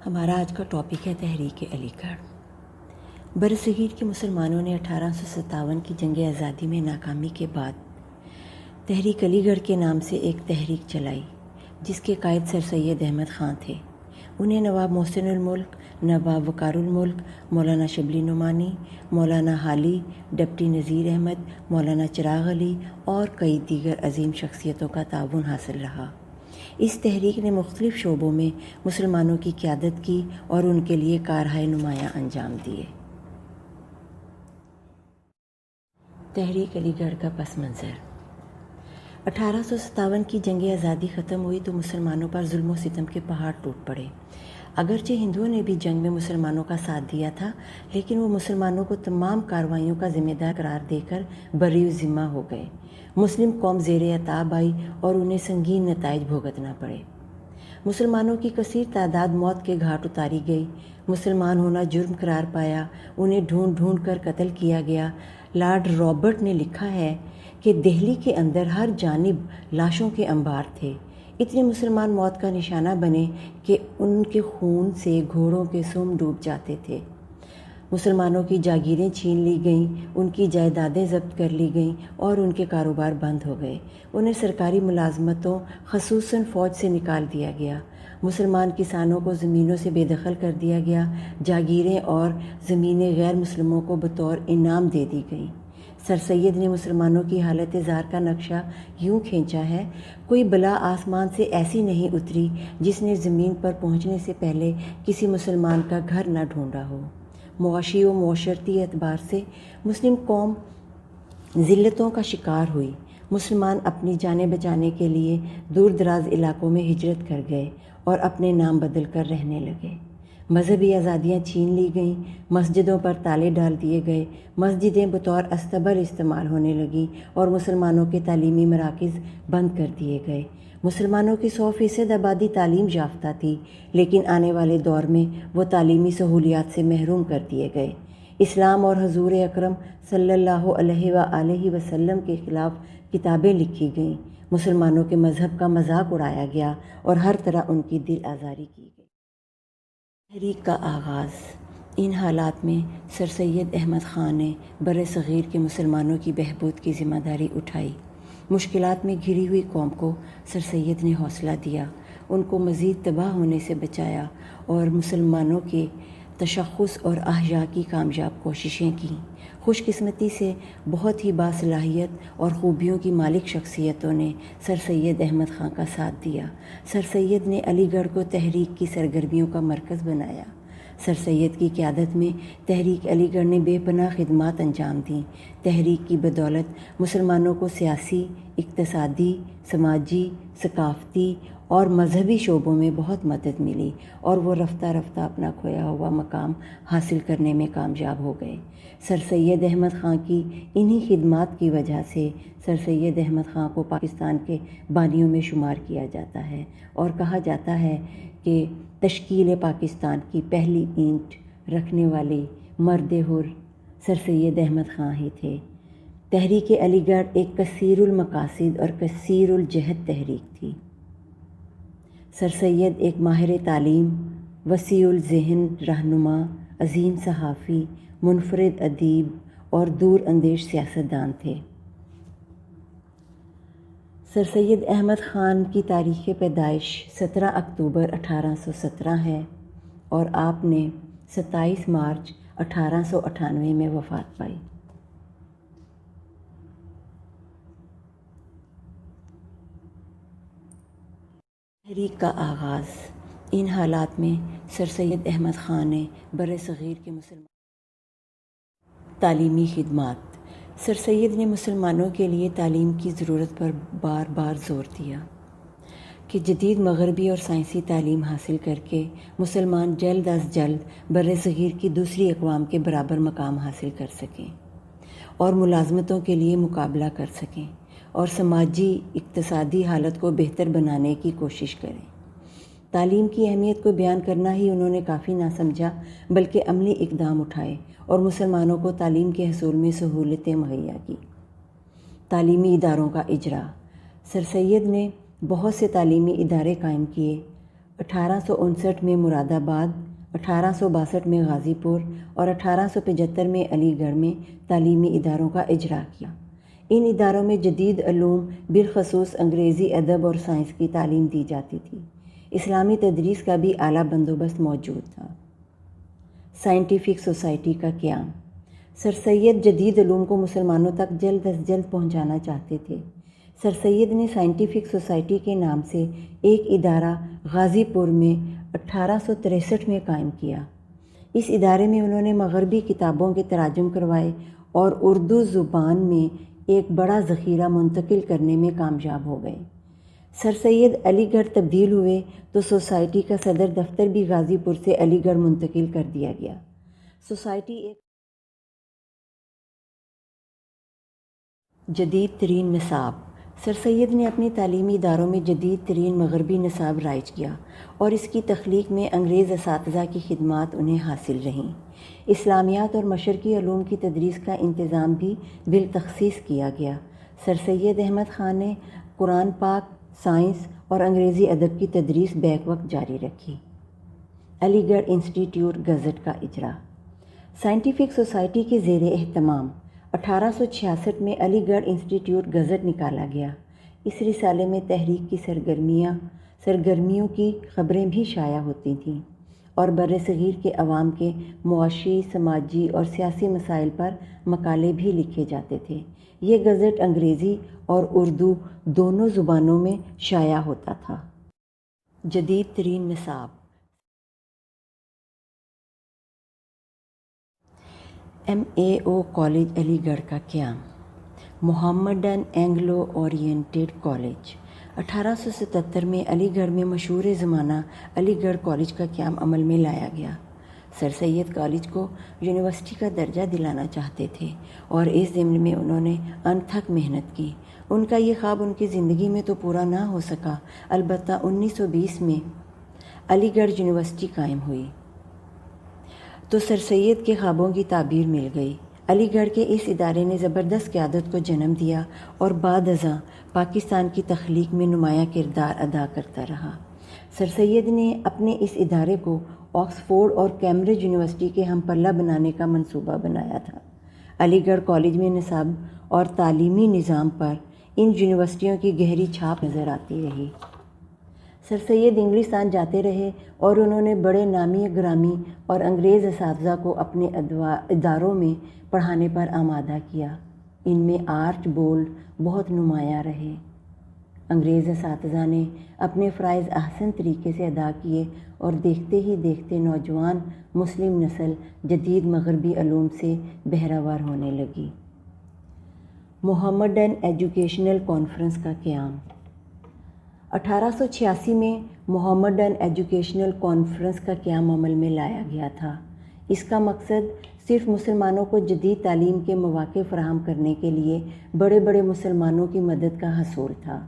ہمارا آج کا ٹاپک ہے تحریک علی گڑھ۔ برصغیر کے مسلمانوں نے 1857 کی جنگ آزادی میں ناکامی کے بعد تحریک علی گڑھ کے نام سے ایک تحریک چلائی، جس کے قائد سر سید احمد خان تھے۔ انہیں نواب محسن الملک، نواب وقار الملک، مولانا شبلی نعمانی، مولانا حالی، ڈپٹی نذیر احمد، مولانا چراغ علی اور کئی دیگر عظیم شخصیتوں کا تعاون حاصل رہا۔ اس تحریک نے مختلف شعبوں میں مسلمانوں کی قیادت کی اور ان کے لیے کارہائے نمایاں انجام دیے۔ تحریک علی گڑھ کا پس منظر۔ 1857 کی جنگ آزادی ختم ہوئی تو مسلمانوں پر ظلم و ستم کے پہاڑ ٹوٹ پڑے۔ اگرچہ ہندوؤں نے بھی جنگ میں مسلمانوں کا ساتھ دیا تھا، لیکن وہ مسلمانوں کو تمام کارروائیوں کا ذمہ دار قرار دے کر بری ذمہ ہو گئے۔ مسلم قوم زیر عتاب آئی اور انہیں سنگین نتائج بھگتنا پڑے۔ مسلمانوں کی کثیر تعداد موت کے گھاٹ اتاری گئی۔ مسلمان ہونا جرم قرار پایا، انہیں ڈھونڈ ڈھونڈ کر قتل کیا گیا۔ لارڈ رابرٹ نے لکھا ہے کہ دہلی کے اندر ہر جانب لاشوں کے انبار تھے۔ اتنے مسلمان موت کا نشانہ بنے کہ ان کے خون سے گھوڑوں کے سم ڈوب جاتے تھے۔ مسلمانوں کی جاگیریں چھین لی گئیں، ان کی جائیدادیں ضبط کر لی گئیں اور ان کے کاروبار بند ہو گئے۔ انہیں سرکاری ملازمتوں خصوصاً فوج سے نکال دیا گیا۔ مسلمان کسانوں کو زمینوں سے بے دخل کر دیا گیا۔ جاگیریں اور زمینیں غیر مسلموں کو بطور انعام دے دی گئیں۔ سر سید نے مسلمانوں کی حالت زار کا نقشہ یوں کھینچا ہے: کوئی بلا آسمان سے ایسی نہیں اتری جس نے زمین پر پہنچنے سے پہلے کسی مسلمان کا گھر نہ ڈھونڈا ہو۔ معاشی و معاشرتی اعتبار سے مسلم قوم ذلتوں کا شکار ہوئی۔ مسلمان اپنی جانیں بچانے کے لیے دور دراز علاقوں میں ہجرت کر گئے اور اپنے نام بدل کر رہنے لگے۔ مذہبی آزادیاں چھین لی گئیں، مسجدوں پر تالے ڈال دیے گئے، مسجدیں بطور استبل استعمال ہونے لگیں اور مسلمانوں کے تعلیمی مراکز بند کر دیے گئے۔ مسلمانوں کی 100% آبادی تعلیم یافتہ تھی، لیکن آنے والے دور میں وہ تعلیمی سہولیات سے محروم کر دیے گئے۔ اسلام اور حضور اکرم صلی اللہ علیہ وآلہ وسلم کے خلاف کتابیں لکھی گئیں، مسلمانوں کے مذہب کا مذاق اڑایا گیا اور ہر طرح ان کی دل آزاری کی گئی۔ تحریک کا آغاز۔ ان حالات میں سر سید احمد خان نے برصغیر کے مسلمانوں کی بہبود کی ذمہ داری اٹھائی۔ مشکلات میں گھری ہوئی قوم کو سر سید نے حوصلہ دیا، ان کو مزید تباہ ہونے سے بچایا اور مسلمانوں کے تشخص اور احیاء کی کامیاب کوششیں کیں۔ خوش قسمتی سے بہت ہی باصلاحیت اور خوبیوں کی مالک شخصیتوں نے سر سید احمد خان کا ساتھ دیا۔ سر سید نے علی گڑھ کو تحریک کی سرگرمیوں کا مرکز بنایا۔ سر سید کی قیادت میں تحریک علی گڑھ نے بے پناہ خدمات انجام دیں۔ تحریک کی بدولت مسلمانوں کو سیاسی، اقتصادی، سماجی، ثقافتی اور مذہبی شعبوں میں بہت مدد ملی اور وہ رفتہ رفتہ اپنا کھویا ہوا مقام حاصل کرنے میں کامیاب ہو گئے۔ سر سید احمد خان کی انہی خدمات کی وجہ سے سر سید احمد خان کو پاکستان کے بانیوں میں شمار کیا جاتا ہے اور کہا جاتا ہے کہ تشکیل پاکستان کی پہلی اینٹ رکھنے والے مرد حر سر سید احمد خان ہی تھے۔ تحریک علی گڑھ ایک کثیر المقاصد اور کثیر الجہد تحریک تھی۔ سر سید ایک ماہر تعلیم، وسیع الذہن رہنما، عظیم صحافی، منفرد ادیب اور دور اندیش سیاستدان تھے۔ سر سید احمد خان کی تاریخ پیدائش 17 اکتوبر 1817 ہے اور آپ نے 27 مارچ 1898 میں وفات پائی۔ تحریک کا آغاز۔ ان حالات میں سر سید احمد خان نے برصغیر کے مسلمان تعلیمی خدمات۔ سر سید نے مسلمانوں کے لیے تعلیم کی ضرورت پر بار بار زور دیا کہ جدید مغربی اور سائنسی تعلیم حاصل کر کے مسلمان جلد از جلد برصغیر کی دوسری اقوام کے برابر مقام حاصل کر سکیں اور ملازمتوں کے لیے مقابلہ کر سکیں اور سماجی اقتصادی حالت کو بہتر بنانے کی کوشش کریں۔ تعلیم کی اہمیت کو بیان کرنا ہی انہوں نے کافی نہ سمجھا، بلکہ عملی اقدام اٹھائے اور مسلمانوں کو تعلیم کے حصول میں سہولتیں مہیا کی۔ تعلیمی اداروں کا اجرا۔ سر سید نے بہت سے تعلیمی ادارے قائم کیے، 1859 میں مراد آباد، 1862 میں غازی پور اور 1875 میں علی گڑھ میں تعلیمی اداروں کا اجرا کیا۔ ان اداروں میں جدید علوم بالخصوص انگریزی ادب اور سائنس کی تعلیم دی جاتی تھی۔ اسلامی تدریس کا بھی اعلیٰ بندوبست موجود تھا۔ سائنٹیفک سوسائٹی کا قیام۔ سر سید جدید علوم کو مسلمانوں تک جلد از جلد پہنچانا چاہتے تھے۔ سر سید نے سائنٹیفک سوسائٹی کے نام سے ایک ادارہ غازی پور میں 1863 میں قائم کیا۔ اس ادارے میں انہوں نے مغربی کتابوں کے تراجم کروائے اور اردو زبان میں ایک بڑا ذخیرہ منتقل کرنے میں کامیاب ہو گئے۔ سر سید علی گڑھ تبدیل ہوئے تو سوسائٹی کا صدر دفتر بھی غازی پور سے علی گڑھ منتقل کر دیا گیا۔ سوسائٹی ایک جدید ترین نصاب۔ سر سید نے اپنی تعلیمی اداروں میں جدید ترین مغربی نصاب رائج کیا اور اس کی تخلیق میں انگریز اساتذہ کی خدمات انہیں حاصل رہیں۔ اسلامیات اور مشرقی علوم کی تدریس کا انتظام بھی بالتخصیص کیا گیا۔ سر سید احمد خان نے قرآن پاک، سائنس اور انگریزی ادب کی تدریس بیک وقت جاری رکھی۔ علی گڑھ انسٹی ٹیوٹ گزٹ کا اجرا۔ سائنٹیفک سوسائٹی کے زیر اہتمام 1866 میں علی گڑھ انسٹی ٹیوٹ گزٹ نکالا گیا۔ اس رسالے میں تحریک کی سرگرمیوں کی خبریں بھی شائع ہوتی تھیں اور برصغیر کے عوام کے معاشی، سماجی اور سیاسی مسائل پر مقالے بھی لکھے جاتے تھے۔ یہ گزٹ انگریزی اور اردو دونوں زبانوں میں شائع ہوتا تھا۔ جدید ترین نصاب۔ ایم اے او کالج علی گڑھ کا قیام۔ Mohammedan Anglo oriented college. 1877 میں علی گڑھ میں مشہور زمانہ علی گڑھ کالج کا قیام عمل میں لایا گیا۔ سر سید کالج کو یونیورسٹی کا درجہ دلانا چاہتے تھے اور اس ضمن میں انہوں نے انتھک محنت کی۔ ان کا یہ خواب ان کی زندگی میں تو پورا نہ ہو سکا، البتہ 1920 میں علی گڑھ یونیورسٹی قائم ہوئی تو سر سید کے خوابوں کی تعبیر مل گئی۔ علی گڑھ کے اس ادارے نے زبردست قیادت کو جنم دیا اور بعد ازاں پاکستان کی تخلیق میں نمایاں کردار ادا کرتا رہا۔ سر سید نے اپنے اس ادارے کو آکسفورڈ اور کیمبرج یونیورسٹی کے ہم پلہ بنانے کا منصوبہ بنایا تھا۔ علی گڑھ کالج میں نصاب اور تعلیمی نظام پر ان یونیورسٹیوں کی گہری چھاپ نظر آتی رہی۔ سر سید انگلستان جاتے رہے اور انہوں نے بڑے نامی گرامی اور انگریز اساتذہ کو اپنے اداروں میں پڑھانے پر آمادہ کیا۔ ان میں آرچ بولڈ بہت نمایاں رہے۔ انگریز اساتذہ نے اپنے فرائض احسن طریقے سے ادا کیے اور دیکھتے ہی دیکھتے نوجوان مسلم نسل جدید مغربی علوم سے بہرہ ور ہونے لگی۔ محمدن ایجوکیشنل کانفرنس کا قیام۔ 1886 میں محمدن ایجوکیشنل کانفرنس کا قیام عمل میں لایا گیا تھا۔ اس کا مقصد صرف مسلمانوں کو جدید تعلیم کے مواقع فراہم کرنے کے لیے بڑے بڑے مسلمانوں کی مدد کا حصول تھا۔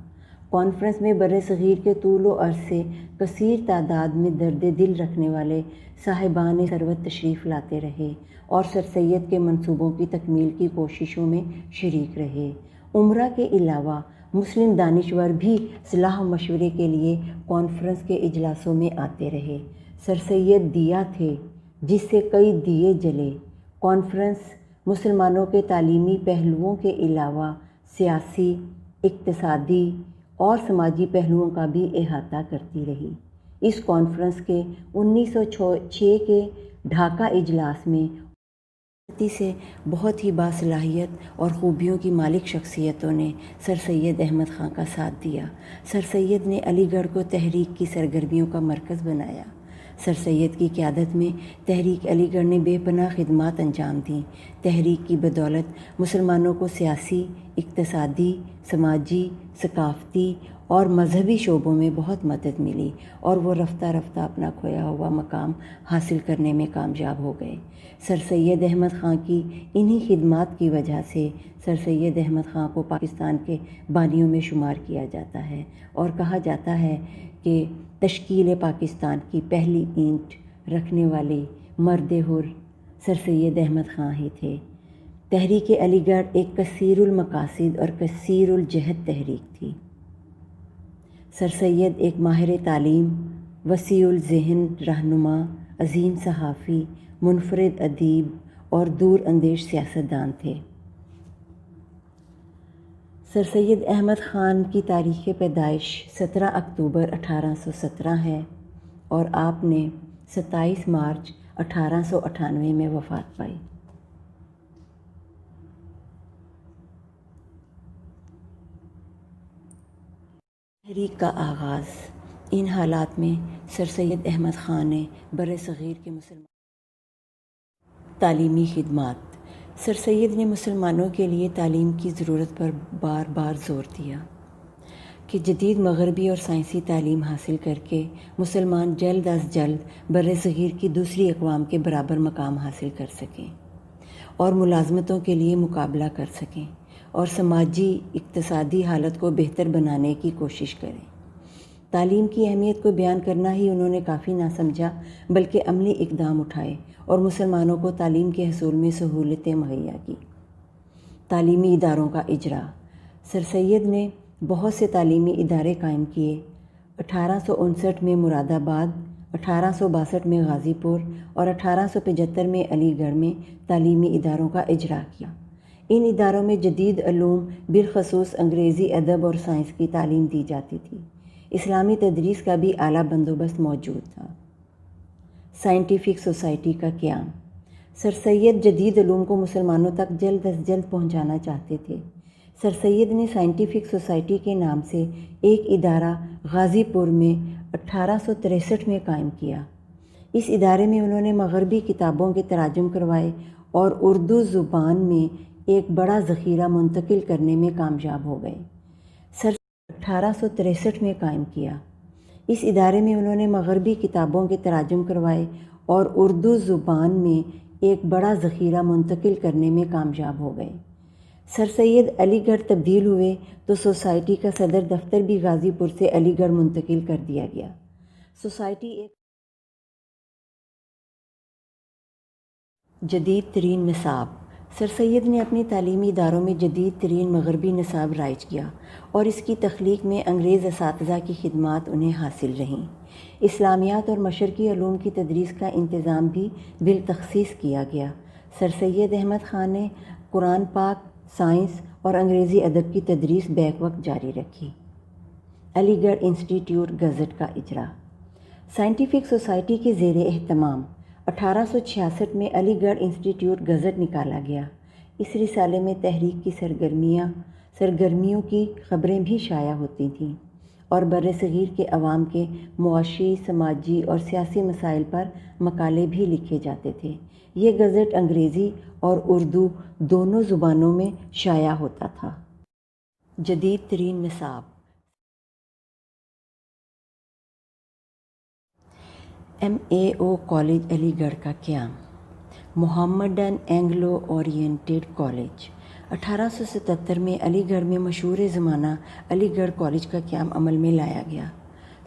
کانفرنس میں برصغیر کے طول و عرض سے کثیر تعداد میں درد دل رکھنے والے صاحبان ثروت تشریف لاتے رہے اور سر سید کے منصوبوں کی تکمیل کی کوششوں میں شریک رہے۔ عمرہ کے علاوہ مسلم دانشور بھی صلاح و مشورے کے لیے کانفرنس کے اجلاسوں میں آتے رہے۔ سر سید دیا تھے جس سے کئی دیے جلے۔ کانفرنس مسلمانوں کے تعلیمی پہلوؤں کے علاوہ سیاسی، اقتصادی اور سماجی پہلوؤں کا بھی احاطہ کرتی رہی۔ اس کانفرنس کے 1906 کے ڈھاکہ اجلاس میں سے بہت ہی باصلاحیت اور خوبیوں کی مالک شخصیتوں نے سر سید احمد خان کا ساتھ دیا۔ سر سید نے علی گڑھ کو تحریک کی سرگرمیوں کا مرکز بنایا۔ سر سید کی قیادت میں تحریک علی گڑھ نے بے پناہ خدمات انجام دیں۔ تحریک کی بدولت مسلمانوں کو سیاسی، اقتصادی، سماجی، ثقافتی اور مذہبی شعبوں میں بہت مدد ملی اور وہ رفتہ رفتہ اپنا کھویا ہوا مقام حاصل کرنے میں کامیاب ہو گئے۔ سر سید احمد خان کی انہی خدمات کی وجہ سے سر سید احمد خان کو پاکستان کے بانیوں میں شمار کیا جاتا ہے اور کہا جاتا ہے کہ تشکیل پاکستان کی پہلی اینٹ رکھنے والے مرد حر سر سید احمد خان ہی تھے۔ تحریک علی گڑھ ایک کثیر المقاصد اور کثیر الجہد تحریک تھی۔ سر سید ایک ماہر تعلیم، وسیع الذہن رہنما، عظیم صحافی، منفرد ادیب اور دور اندیش سیاستدان تھے۔ سر سید احمد خان کی تاریخ پیدائش 17 اکتوبر 1817 ہے اور آپ نے 27 مارچ 1898 میں وفات پائی۔ تحریک کا آغاز۔ ان حالات میں سر سید احمد خان نے برصغیر کے مسلمان تعلیمی خدمات۔ سر سید نے مسلمانوں کے لیے تعلیم کی ضرورت پر بار بار زور دیا کہ جدید مغربی اور سائنسی تعلیم حاصل کر کے مسلمان جلد از جلد برصغیر کی دوسری اقوام کے برابر مقام حاصل کر سکیں اور ملازمتوں کے لیے مقابلہ کر سکیں اور سماجی اقتصادی حالت کو بہتر بنانے کی کوشش کریں۔ تعلیم کی اہمیت کو بیان کرنا ہی انہوں نے کافی نہ سمجھا، بلکہ عملی اقدام اٹھائے اور مسلمانوں کو تعلیم کے حصول میں سہولتیں مہیا کی۔ تعلیمی اداروں کا اجرا۔ سر سید نے بہت سے تعلیمی ادارے قائم کیے۔ 1859 میں مراد آباد، 1862 میں غازی پور اور 1875 میں علی گڑھ میں تعلیمی اداروں کا اجرا کیا۔ ان اداروں میں جدید علوم بالخصوص انگریزی ادب اور سائنس کی تعلیم دی جاتی تھی۔ اسلامی تدریس کا بھی اعلیٰ بندوبست موجود تھا۔ سائنٹیفک سوسائٹی کا قیام۔ سر سید جدید علوم کو مسلمانوں تک جلد از جلد پہنچانا چاہتے تھے۔ سر سید نے سائنٹیفک سوسائٹی کے نام سے ایک ادارہ غازی پور میں 1863 میں قائم کیا۔ اس ادارے میں انہوں نے مغربی کتابوں کے تراجم کروائے اور اردو زبان میں ایک بڑا ذخیرہ منتقل کرنے میں کامیاب ہو گئے۔ سر 1863 میں قائم کیا۔ اس ادارے میں انہوں نے مغربی کتابوں کے تراجم کروائے اور اردو زبان میں ایک بڑا ذخیرہ منتقل کرنے میں کامیاب ہو گئے۔ سر سید علی گڑھ تبدیل ہوئے تو سوسائٹی کا صدر دفتر بھی غازی پور سے علی گڑھ منتقل کر دیا گیا۔ سوسائٹی ایک جدید ترین نصاب۔ سر سید نے اپنی تعلیمی اداروں میں جدید ترین مغربی نصاب رائج کیا اور اس کی تخلیق میں انگریز اساتذہ کی خدمات انہیں حاصل رہیں۔ اسلامیات اور مشرقی علوم کی تدریس کا انتظام بھی بالتخصیص کیا گیا۔ سر سید احمد خان نے قرآن پاک، سائنس اور انگریزی ادب کی تدریس بیک وقت جاری رکھی۔ علی گڑھ انسٹی ٹیوٹ گزٹ کا اجرا۔ سائنٹیفک سوسائٹی کے زیر اہتمام 1866 میں علی گڑھ انسٹی ٹیوٹ گزٹ نکالا گیا۔ اس رسالے میں تحریک کی سرگرمیوں کی خبریں بھی شائع ہوتی تھیں اور برصغیر کے عوام کے معاشی، سماجی اور سیاسی مسائل پر مقالے بھی لکھے جاتے تھے۔ یہ گزٹ انگریزی اور اردو دونوں زبانوں میں شائع ہوتا تھا۔ جدید ترین نصاب۔ MAO کالج علی گڑھ کا قیام۔ Mohammedan Anglo oriented college. 1877 میں علی گڑھ میں مشہور زمانہ علی گڑھ کالج کا قیام عمل میں لایا گیا۔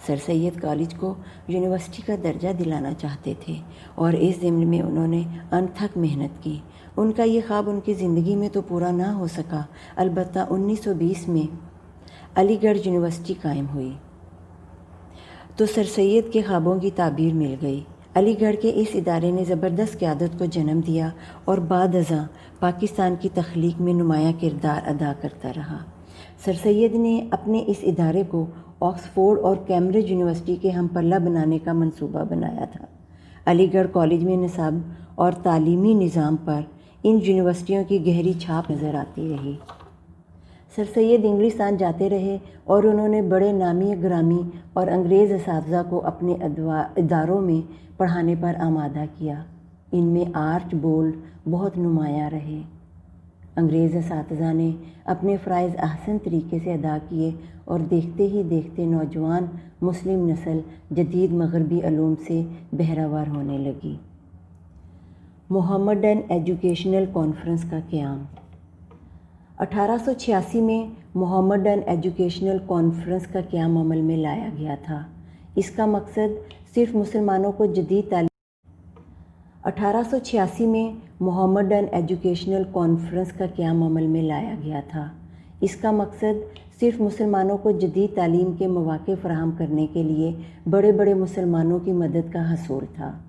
سر سید کالج کو یونیورسٹی کا درجہ دلانا چاہتے تھے اور اس ضمن میں انہوں نے انتھک محنت کی۔ ان کا یہ خواب ان کی زندگی میں تو پورا نہ ہو سکا، البتہ 1920 میں علی گڑھ یونیورسٹی قائم ہوئی تو سر سید کے خوابوں کی تعبیر مل گئی۔ علی گڑھ کے اس ادارے نے زبردست قیادت کو جنم دیا اور بعد ازاں پاکستان کی تخلیق میں نمایاں کردار ادا کرتا رہا۔ سر سید نے اپنے اس ادارے کو آکسفورڈ اور کیمبرج یونیورسٹی کے ہم پلہ بنانے کا منصوبہ بنایا تھا۔ علی گڑھ کالج میں نصاب اور تعلیمی نظام پر ان یونیورسٹیوں کی گہری چھاپ نظر آتی رہی۔ سر سید انگلستان جاتے رہے اور انہوں نے بڑے نامی گرامی اور انگریز اساتذہ کو اپنے اداروں میں پڑھانے پر آمادہ کیا۔ ان میں آرچ بولڈ بہت نمایاں رہے۔ انگریز اساتذہ نے اپنے فرائض احسن طریقے سے ادا کیے اور دیکھتے ہی دیکھتے نوجوان مسلم نسل جدید مغربی علوم سے بہرہ ور ہونے لگی۔ محمڈن ایجوکیشنل کانفرنس کا قیام۔ 1886 میں محمڈن ایجوکیشنل کانفرنس کا قیام عمل میں لایا گیا تھا۔ اس کا مقصد صرف مسلمانوں کو جدید تعلیم 1886 میں محمڈن ایجوکیشنل کانفرنس کا قیام عمل میں لایا گیا تھا۔ اس کا مقصد صرف مسلمانوں کو جدید تعلیم کے مواقع فراہم کرنے کے لیے بڑے بڑے مسلمانوں کی مدد کا حصول تھا۔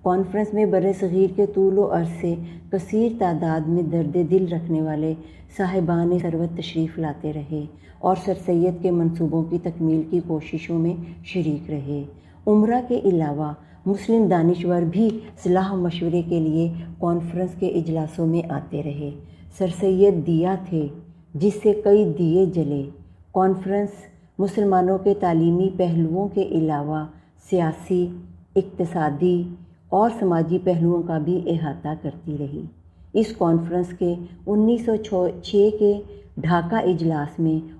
کانفرنس میں بر صغیر کے طول و عرض سے کثیر تعداد میں درد دل رکھنے والے صاحبان ثروت تشریف لاتے رہے اور سر سید کے منصوبوں کی تکمیل کی کوششوں میں شریک رہے۔ عمرہ کے علاوہ مسلم دانشور بھی صلاح و مشورے کے لیے کانفرنس کے اجلاسوں میں آتے رہے۔ سر سید دیا تھے جس سے کئی دیے جلے۔ کانفرنس مسلمانوں کے تعلیمی پہلوؤں کے علاوہ سیاسی، اقتصادی اور سماجی پہلوؤں کا بھی احاطہ کرتی رہی۔ اس کانفرنس کے 1906 کے ڈھاکہ اجلاس میں